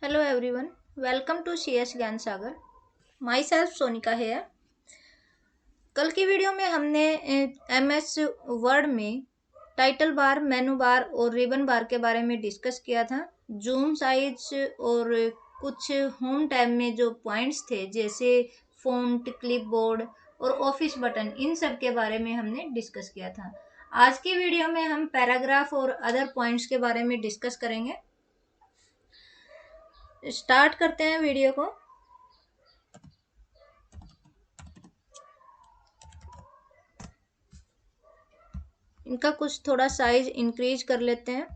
Hello everyone, welcome to CS ज्ञान सागर। My self Sonika है। कल की वीडियो में हमने MS वर्ड में टाइटल बार, मेनू बार और रिबन बार के बारे में डिस्कस किया था। जूम साइज और कुछ होम टैब में जो पॉइंट्स थे जैसे फ़ॉन्ट, क्लिपबोर्ड और ऑफिस बटन, इन सब के बारे में हमने डिस्कस किया था। आज की वीडियो में हम पैराग्राफ और अदर पॉइंट्स के बारे में डिस्कस करेंगे। स्टार्ट करते हैं वीडियो को। इनका कुछ थोड़ा साइज इंक्रीज कर लेते हैं।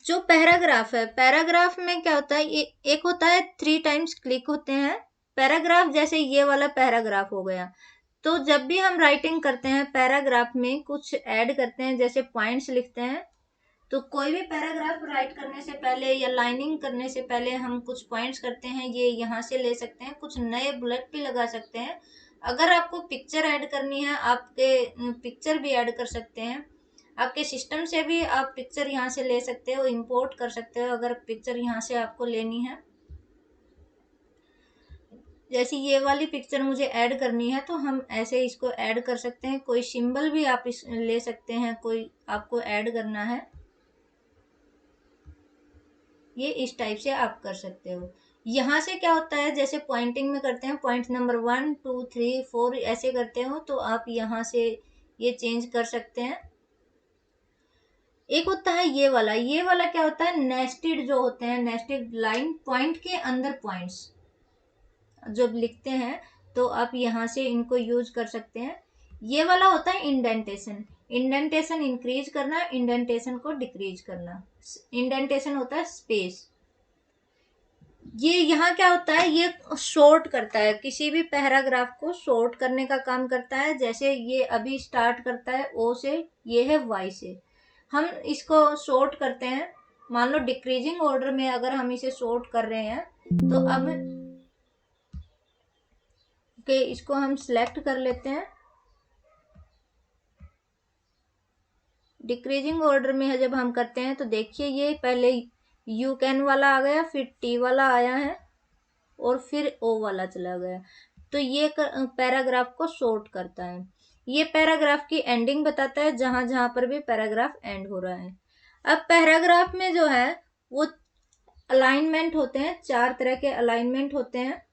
जो पैराग्राफ है, पैराग्राफ में क्या होता है, ये एक होता है 3 टाइम्स क्लिक होते हैं पैराग्राफ। जैसे ये वाला पैराग्राफ हो गया, तो जब भी हम राइटिंग करते हैं पैराग्राफ में कुछ ऐड करते हैं, जैसे पॉइंट्स लिखते हैं, तो कोई भी पैराग्राफ राइट करने से पहले या लाइनिंग करने से पहले हम कुछ पॉइंट्स करते हैं। ये यहाँ से ले सकते हैं, कुछ नए बुलेट भी लगा सकते हैं। अगर आपको पिक्चर ऐड करनी है, आपके पिक्चर भी ऐड कर सकते हैं। आपके सिस्टम से भी आप पिक्चर यहाँ से ले सकते हो, इंपोर्ट कर सकते हो अगर पिक्चर यहाँ से आपको लेनी है। जैसे ये वाली पिक्चर मुझे ऐड करनी है तो हम ऐसे इसको ऐड कर सकते हैं। कोई सिंबल भी आप इस ले सकते हैं, कोई आपको ऐड करना है, ये इस टाइप से आप कर सकते हो। यहाँ से क्या होता है, जैसे पॉइंटिंग में करते हैं, पॉइंट नंबर 1 2 3 4 ऐसे करते हो, तो आप यहाँ से ये चेंज कर सकते हैं। एक होता है ये वाला क्या होता है, नेस्टेड जो होते हैं, नेस्टेड लाइन, पॉइंट के अंदर पॉइंट्स जब लिखते हैं तो आप यहाँ से इनको यूज कर सकते हैं। ये वाला होता है इंडेंटेशन, इंडेंटेशन इंक्रीज करना, इंडेंटेशन को डिक्रीज करना। इंडेंटेशन होता है स्पेस। ये यहाँ क्या होता है, ये शॉर्ट करता है, किसी भी पैराग्राफ को शॉर्ट करने का काम करता है। जैसे ये अभी स्टार्ट करता है ओ से, ये है वाई से, हम इसको शॉर्ट करते हैं। मान लो डिक्रीजिंग ऑर्डर में अगर हम इसे शॉर्ट कर रहे हैं, तो अब के इसको हम सिलेक्ट कर लेते हैं। डिक्रीजिंग ऑर्डर में जब हम करते हैं तो देखिए ये पहले यू कैन वाला आ गया, फिर टी वाला आया है और फिर ओ वाला चला गया। तो ये पैराग्राफ को शॉर्ट करता है। ये पैराग्राफ की एंडिंग बताता है, जहां जहां पर भी पैराग्राफ एंड हो रहा है। अब पैराग्राफ में जो है वो अलाइनमेंट होते हैं, 4 तरह के अलाइनमेंट होते हैं।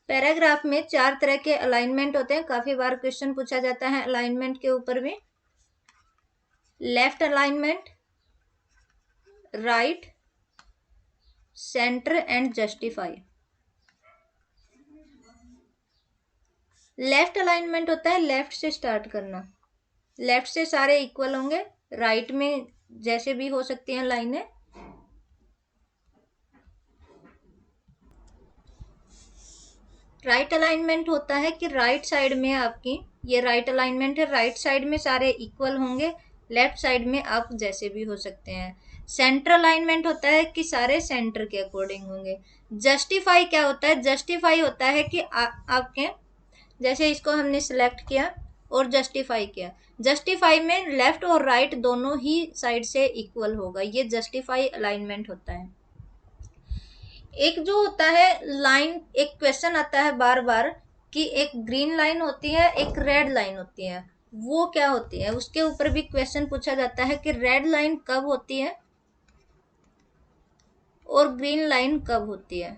पैराग्राफ में 4 तरह के अलाइनमेंट होते हैं। काफी बार क्वेश्चन पूछा जाता है अलाइनमेंट के ऊपर भी। Left alignment, right, centre and justify. Left alignment होता है लेफ्ट से स्टार्ट करना, लेफ्ट से सारे इक्वल होंगे, राइट में जैसे भी हो सकती हैं लाइनें। राइट अलाइनमेंट होता है कि राइट साइड में आपकी, ये राइट अलाइनमेंट है, राइट साइड में सारे इक्वल होंगे, लेफ्ट साइड में आप जैसे भी हो सकते हैं। सेंटर अलाइनमेंट होता है कि सारे सेंटर के अकॉर्डिंग होंगे। जस्टिफाई क्या होता है, जस्टिफाई होता है कि आपके जैसे इसको हमने सिलेक्ट किया और जस्टिफाई किया, जस्टिफाई में लेफ्ट और राइट दोनों ही साइड से इक्वल होगा, ये जस्टिफाई अलाइनमेंट होता है। एक जो होता है लाइन, एक क्वेश्चन आता है बार बार कि एक ग्रीन लाइन होती है, एक रेड लाइन होती है, वो क्या होती है, उसके ऊपर भी क्वेश्चन पूछा जाता है कि रेड लाइन कब होती है और ग्रीन लाइन कब होती है।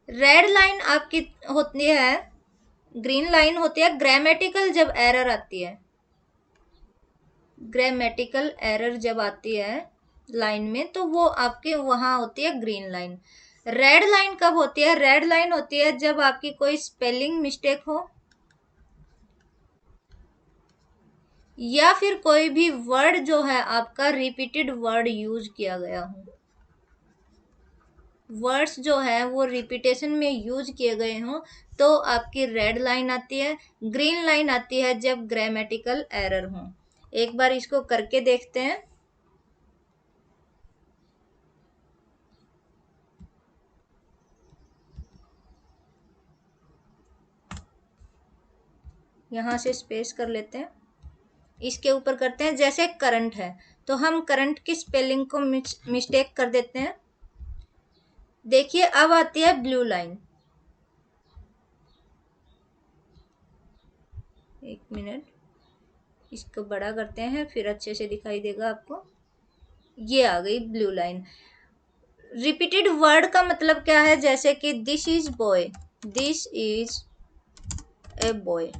रेड लाइन आपकी होती है, ग्रीन लाइन होती है ग्रामेटिकल जब एरर आती है, ग्रामेटिकल एरर जब आती है लाइन में, तो वो आपके वहां होती है ग्रीन लाइन। रेड लाइन कब होती है, रेड लाइन होती है जब आपकी कोई स्पेलिंग मिस्टेक हो या फिर कोई भी वर्ड जो है आपका रिपीटेड वर्ड यूज किया गया हो, वर्ड्स जो है वो रिपीटेशन में यूज किए गए हों, तो आपकी रेड लाइन आती है। ग्रीन लाइन आती है जब ग्रामेटिकल एरर हो। एक बार इसको करके देखते हैं। यहाँ से स्पेस कर लेते हैं, इसके ऊपर करते हैं जैसे करंट है, तो हम करंट की स्पेलिंग को मिस्टेक कर देते हैं। देखिए अब आती है ब्लू लाइन, एक मिनट, इसको बड़ा करते हैं फिर अच्छे से दिखाई देगा आपको। ये आ गई ब्लू लाइन। रिपीटेड वर्ड का मतलब क्या है, जैसे कि this is boy, this is a boy,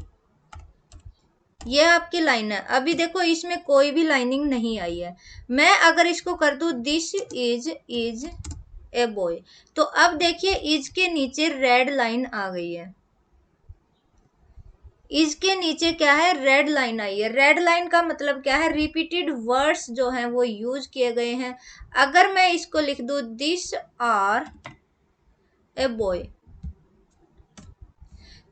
ये आपकी लाइन है। अभी देखो इसमें कोई भी लाइनिंग नहीं आई है। मैं अगर इसको कर दूं दिस इज ए बॉय, तो अब देखिए इज के नीचे रेड लाइन आ गई है। इसके नीचे क्या है, रेड लाइन आई है। रेड लाइन का मतलब क्या है, रिपीटेड वर्ड्स जो हैं वो यूज किए गए हैं। अगर मैं इसको लिख दूं दिस आर ए बॉय,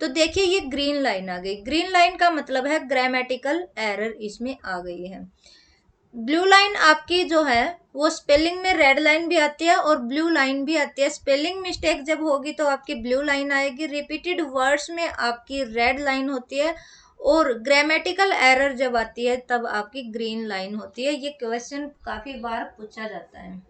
तो देखिए ये ग्रीन लाइन आ गई। ग्रीन लाइन का मतलब है ग्रामेटिकल एरर इसमें आ गई है। ब्लू लाइन आपकी जो है वो स्पेलिंग में रेड लाइन भी आती है और ब्लू लाइन भी आती है। स्पेलिंग मिस्टेक जब होगी तो आपकी ब्लू लाइन आएगी, रिपीटेड वर्ड्स में आपकी रेड लाइन होती है, और ग्रामेटिकल एरर जब आती है तब आपकी ग्रीन लाइन होती है। ये क्वेश्चन काफी बार पूछा जाता है।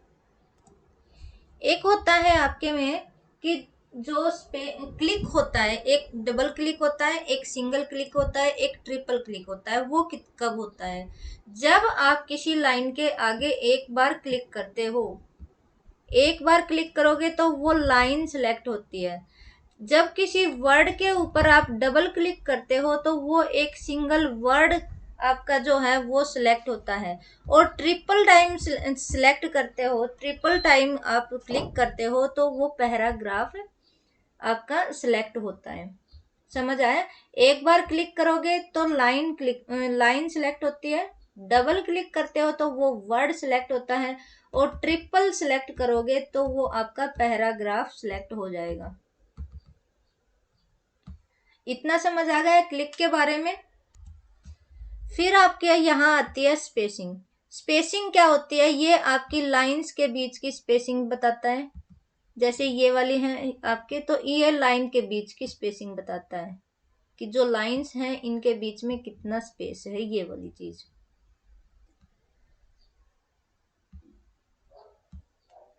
एक होता है आपके में कि जो क्लिक होता है, एक डबल क्लिक होता है, एक सिंगल क्लिक होता है, एक ट्रिपल क्लिक होता है। वो कब होता है, जब आप किसी लाइन के आगे एक बार क्लिक करते हो। एक बार क्लिक करोगे तो वो लाइन सिलेक्ट होती है। जब किसी वर्ड के ऊपर आप डबल क्लिक करते हो तो वो एक सिंगल वर्ड आपका जो है वो सिलेक्ट होता है। और ट्रिपल टाइम सिलेक्ट करते हो, ट्रिपल टाइम आप क्लिक करते हो तो वो पैराग्राफ आपका सिलेक्ट होता है। समझ आया? एक बार क्लिक करोगे तो लाइन सिलेक्ट होती है, डबल क्लिक करते हो तो वो वर्ड सिलेक्ट होता है, और ट्रिपल सिलेक्ट करोगे तो वो आपका पैराग्राफ सिलेक्ट हो जाएगा। इतना समझ आ गया क्लिक के बारे में। फिर आपके यहाँ आती है स्पेसिंग। स्पेसिंग क्या होती है, ये आपकी लाइंस के बीच की स्पेसिंग बताता है। जैसे ये वाली है आपके, तो ये लाइन के बीच की स्पेसिंग बताता है कि जो लाइंस हैं इनके बीच में कितना स्पेस है, ये वाली चीज।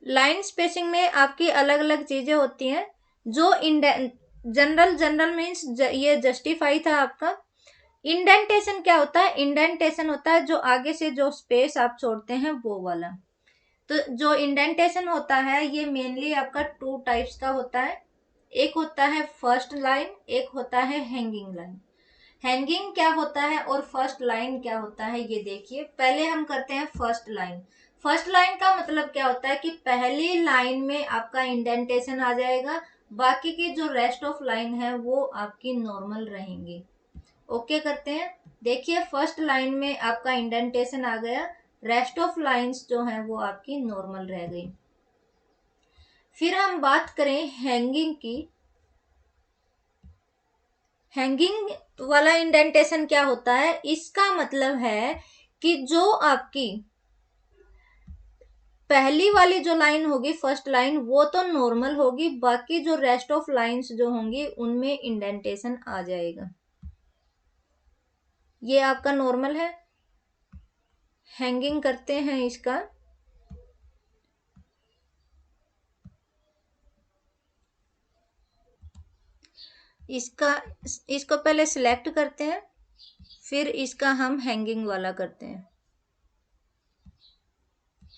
लाइन स्पेसिंग में आपकी अलग अलग चीजें होती हैं। जो जनरल मीन्स ये जस्टिफाई था आपका। इंडेंटेशन क्या होता है, इंडेंटेशन होता है जो आगे से जो स्पेस आप छोड़ते हैं वो वाला। तो जो इंडेंटेशन होता है ये मेनली आपका टू टाइप्स का होता है। एक होता है फर्स्ट लाइन, एक होता है हैंगिंग लाइन। हैंगिंग क्या होता है और फर्स्ट लाइन क्या होता है ये देखिए। पहले हम करते हैं फर्स्ट लाइन। फर्स्ट लाइन का मतलब क्या होता है कि पहली लाइन में आपका इंडेंटेशन आ जाएगा, बाकी की जो रेस्ट ऑफ लाइन है वो आपकी नॉर्मल रहेंगी। ओके करते हैं। देखिए फर्स्ट लाइन में आपका इंडेंटेशन आ गया, रेस्ट ऑफ लाइंस जो हैं वो आपकी नॉर्मल रह गई। फिर हम बात करें हैंगिंग की। हैंगिंग वाला इंडेंटेशन क्या होता है, इसका मतलब है कि जो आपकी पहली वाली जो लाइन होगी फर्स्ट लाइन वो तो नॉर्मल होगी, बाकी जो रेस्ट ऑफ लाइंस जो होंगी उनमें इंडेंटेशन आ जाएगा। ये आपका नॉर्मल है। हैंगिंग करते हैं इसका। इसको पहले सिलेक्ट करते हैं, फिर इसका हम हैंगिंग वाला करते हैं।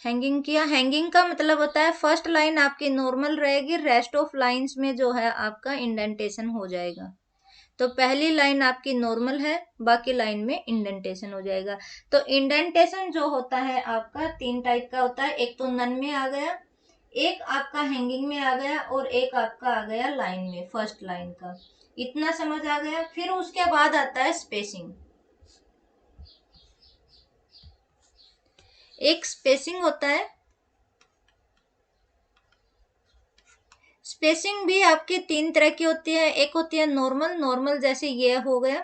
हैंगिंग किया। हैंगिंग का मतलब होता है फर्स्ट लाइन आपकी नॉर्मल रहेगी, रेस्ट ऑफ लाइंस में जो है आपका इंडेंटेशन हो जाएगा। तो पहली लाइन आपकी नॉर्मल है, बाकी लाइन में इंडेंटेशन हो जाएगा। तो इंडेंटेशन जो होता है आपका तीन टाइप का होता है। एक तो नन में आ गया, एक आपका हैंगिंग में आ गया, और एक आपका आ गया लाइन में, फर्स्ट लाइन का। इतना समझ आ गया। फिर उसके बाद आता है स्पेसिंग। एक स्पेसिंग होता है। स्पेसिंग भी आपकी तीन तरह की होती है। एक होती है नॉर्मल, नॉर्मल जैसे ये हो गया।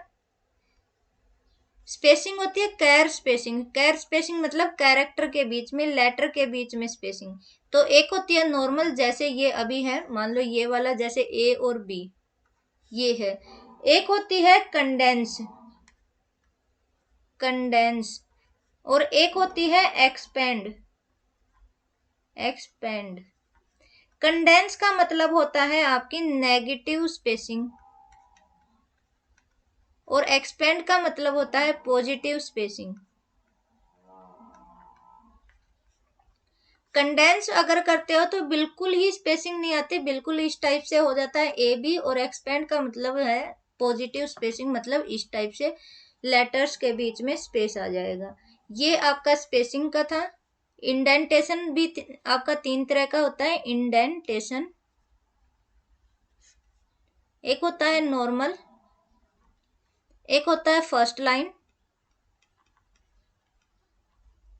स्पेसिंग होती है कैर स्पेसिंग। कैर स्पेसिंग मतलब कैरेक्टर के बीच में, लेटर के बीच में स्पेसिंग। तो एक होती है नॉर्मल, जैसे ये अभी है, मान लो ये वाला, जैसे ए और बी ये है। एक होती है कंडेंस, कंडेंस, और एक होती है एक्सपेंड, एक्सपेंड। कंडेंस का मतलब होता है आपकी नेगेटिव स्पेसिंग, और एक्सपेंड का मतलब होता है पॉजिटिव स्पेसिंग। कंडेंस अगर करते हो तो बिल्कुल ही स्पेसिंग नहीं आती, बिल्कुल इस टाइप से हो जाता है ए बी, और एक्सपेंड का मतलब है पॉजिटिव स्पेसिंग, मतलब इस टाइप से लेटर्स के बीच में स्पेस आ जाएगा। ये आपका स्पेसिंग का था। इंडेंटेशन भी आपका 3 तरह का होता है। इंडेंटेशन, एक होता है नॉर्मल, एक होता है फर्स्ट लाइन,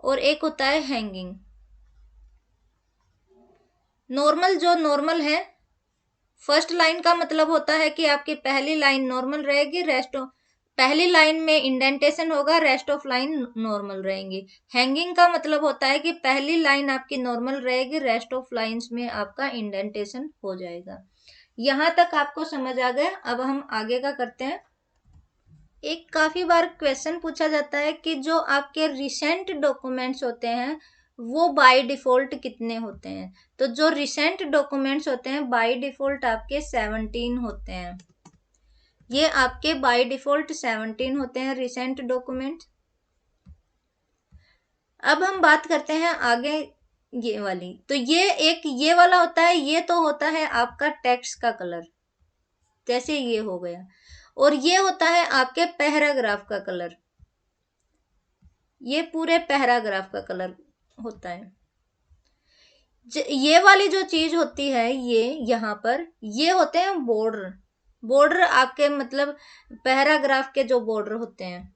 और एक होता है हैंगिंग। नॉर्मल, जो नॉर्मल है, फर्स्ट लाइन का मतलब होता है कि आपकी पहली लाइन नॉर्मल रहेगी, रेस्ट ऑफ पहली लाइन में इंडेंटेशन होगा, रेस्ट ऑफ लाइन नॉर्मल रहेंगी। हैंगिंग का मतलब होता है कि पहली लाइन आपकी नॉर्मल रहेगी, रेस्ट ऑफ लाइंस में आपका इंडेंटेशन हो जाएगा। यहां तक आपको समझ आ गया। अब हम आगे का करते हैं। एक काफी बार क्वेश्चन पूछा जाता है कि जो आपके रिसेंट डॉक्यूमेंट्स होते हैं वो बाय डिफॉल्ट कितने होते हैं। तो जो रिसेंट डॉक्यूमेंट्स होते हैं बाय डिफॉल्ट आपके 17 होते हैं। ये आपके बाय डिफॉल्ट 17 होते हैं रिसेंट डॉक्यूमेंट। अब हम बात करते हैं आगे ये वाली। तो ये वाला होता है, ये तो होता है आपका टेक्स्ट का कलर, जैसे ये हो गया। और ये होता है आपके पैराग्राफ का कलर, ये पूरे पैराग्राफ का कलर होता है। ये वाली जो चीज होती है, ये यहाँ पर ये होते हैं बॉर्डर। बॉर्डर आपके मतलब पैराग्राफ के जो बॉर्डर होते हैं,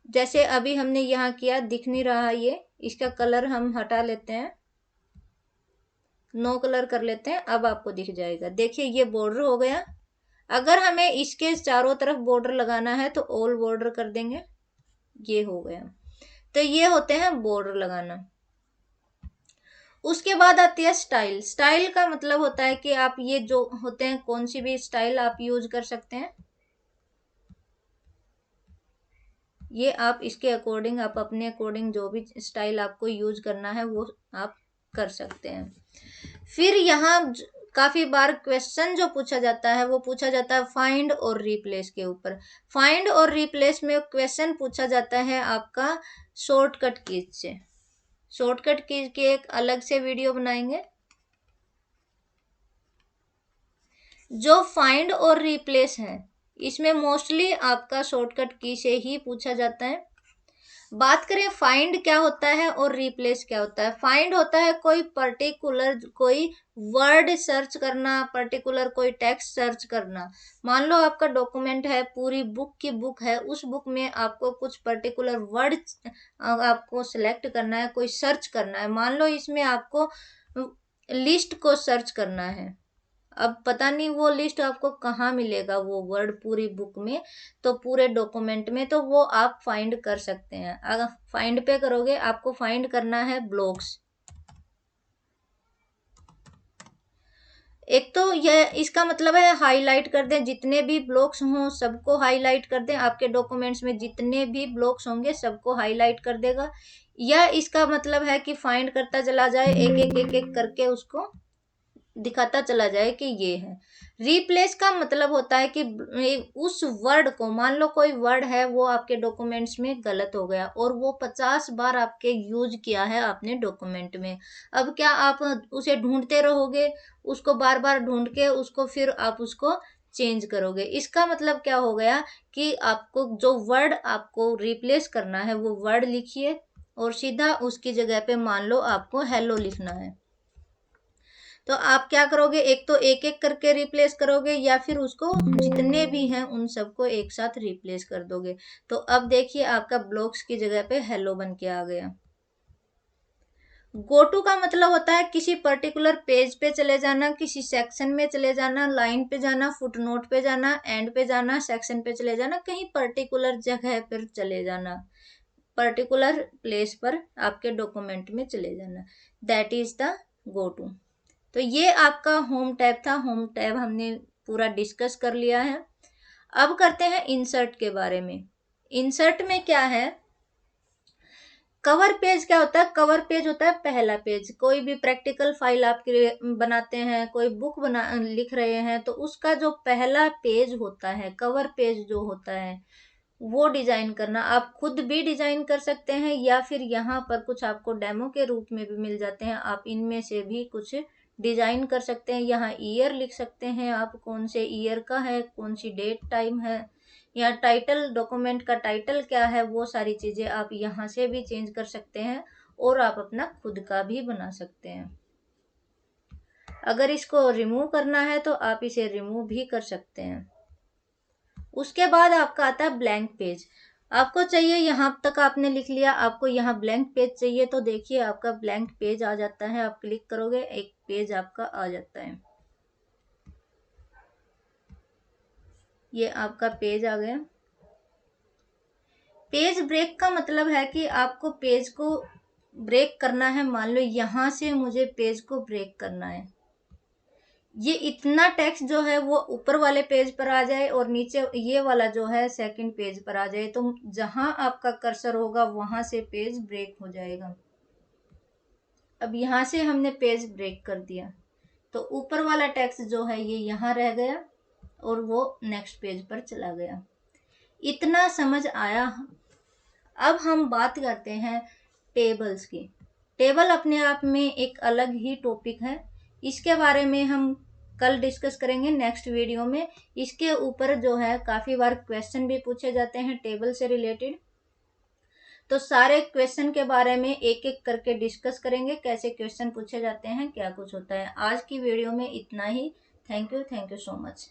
जैसे अभी हमने यहाँ किया, दिख नहीं रहा ये, इसका कलर हम हटा लेते हैं, नो कलर कर लेते हैं। अब आपको दिख जाएगा, देखिए ये बॉर्डर हो गया। अगर हमें इसके चारों तरफ बॉर्डर लगाना है तो ऑल बॉर्डर कर देंगे, ये हो गया। तो ये होते हैं बॉर्डर लगाना। उसके बाद आती है स्टाइल। स्टाइल का मतलब होता है कि आप ये जो होते हैं, कौन सी भी स्टाइल आप यूज कर सकते हैं। ये आप इसके अकॉर्डिंग, आप अपने अकॉर्डिंग जो भी स्टाइल आपको यूज करना है वो आप कर सकते हैं। फिर यहाँ काफी बार क्वेश्चन जो पूछा जाता है वो पूछा जाता है फाइंड और रिप्लेस के ऊपर। फाइंड और रिप्लेस में क्वेश्चन पूछा जाता है आपका शॉर्टकट कीज से। शॉर्टकट कीज के एक अलग से वीडियो बनाएंगे। जो फाइंड और रिप्लेस है इसमें मोस्टली आपका शॉर्टकट की से ही पूछा जाता है। बात करें फाइंड क्या होता है और रिप्लेस क्या होता है। फाइंड होता है कोई पर्टिकुलर कोई वर्ड सर्च करना, पर्टिकुलर कोई टेक्स्ट सर्च करना। मान लो आपका डॉक्यूमेंट है, पूरी बुक की बुक है, उस बुक में आपको कुछ पर्टिकुलर वर्ड आपको सिलेक्ट करना है, कोई सर्च करना है। मान लो इसमें आपको लिस्ट को सर्च करना है, अब पता नहीं वो लिस्ट आपको कहाँ मिलेगा, वो वर्ड पूरी बुक में, तो पूरे डॉक्यूमेंट में, तो वो आप फाइंड कर सकते हैं। अगर फाइंड पे करोगे, आपको फाइंड करना है ब्लॉक्स। एक तो यह इसका मतलब है हाईलाइट कर दें, जितने भी ब्लॉक्स हों सबको हाईलाइट कर दें। आपके डॉक्यूमेंट्स में जितने भी ब्लॉक्स होंगे सबको हाईलाइट कर देगा। या इसका मतलब है कि फाइंड करता चला जाए, एक एक करके उसको दिखाता चला जाए कि ये है। रिप्लेस का मतलब होता है कि उस वर्ड को, मान लो कोई वर्ड है वो आपके डॉक्यूमेंट्स में गलत हो गया और वो 50 बार आपके यूज किया है आपने डॉक्यूमेंट में। अब क्या आप उसे ढूंढते रहोगे, उसको बार बार ढूंढ के उसको फिर आप उसको चेंज करोगे। इसका मतलब क्या हो गया कि आपको जो वर्ड आपको रिप्लेस करना है वो वर्ड लिखिए और सीधा उसकी जगह पे मान लो आपको हेलो लिखना है। तो आप क्या करोगे, एक तो एक एक करके रिप्लेस करोगे या फिर उसको जितने भी हैं उन सबको एक साथ रिप्लेस कर दोगे। तो अब देखिए आपका ब्लॉक्स की जगह पे हेलो बन के आ गया। गो टू का मतलब होता है किसी पर्टिकुलर पेज पे चले जाना, किसी सेक्शन में चले जाना, लाइन पे जाना, फुटनोट पे जाना, एंड पे जाना, सेक्शन पे चले जाना, कहीं पर्टिकुलर जगह पर चले जाना, पर्टिकुलर प्लेस पर आपके डॉक्यूमेंट में चले जाना, that is the go to. तो ये आपका होम टैब था। होम टैब हमने पूरा डिस्कस कर लिया है। अब करते हैं इंसर्ट के बारे में। इंसर्ट में क्या है, कवर पेज क्या होता है, कवर पेज होता है पहला पेज। कोई भी प्रैक्टिकल फाइल आप बनाते हैं, कोई बुक लिख रहे हैं, तो उसका जो पहला पेज होता है, कवर पेज जो होता है, वो डिजाइन करना। आप खुद भी डिजाइन कर सकते हैं या फिर यहाँ पर कुछ आपको डेमो के रूप में भी मिल जाते हैं, आप इनमें से भी कुछ डिजाइन कर सकते हैं। यहाँ ईयर लिख सकते हैं आप, कौन से ईयर का है, कौन सी डेट टाइम है, या टाइटल, डॉक्यूमेंट का टाइटल क्या है, वो सारी चीजें आप यहाँ से भी चेंज कर सकते हैं और आप अपना खुद का भी बना सकते हैं। अगर इसको रिमूव करना है तो आप इसे रिमूव भी कर सकते हैं। उसके बाद आपका आता है ब्लैंक पेज। आपको चाहिए, यहाँ तक आपने लिख लिया, आपको यहाँ ब्लैंक पेज चाहिए, तो देखिए आपका ब्लैंक पेज आ जाता है। आप क्लिक करोगे, एक पेज आपका आ जाता है। ये आपका पेज आ गया। पेज ब्रेक का मतलब है कि आपको पेज को ब्रेक करना है। मान लो यहाँ से मुझे पेज को ब्रेक करना है, ये इतना टेक्स्ट जो है वो ऊपर वाले पेज पर आ जाए और नीचे ये वाला जो है सेकंड पेज पर आ जाए, तो जहां आपका कर्सर होगा वहां से पेज ब्रेक हो जाएगा। अब यहां से हमने पेज ब्रेक कर दिया, तो ऊपर वाला टेक्स्ट जो है ये यहाँ रह गया और वो नेक्स्ट पेज पर चला गया। इतना समझ आया। अब हम बात करते हैं टेबल्स की। टेबल अपने आप में एक अलग ही टॉपिक है, इसके बारे में हम कल डिस्कस करेंगे नेक्स्ट वीडियो में। इसके ऊपर जो है काफ़ी बार क्वेश्चन भी पूछे जाते हैं टेबल से रिलेटेड, तो सारे क्वेश्चन के बारे में एक एक करके डिस्कस करेंगे, कैसे क्वेश्चन पूछे जाते हैं, क्या कुछ होता है। आज की वीडियो में इतना ही। Thank you so much.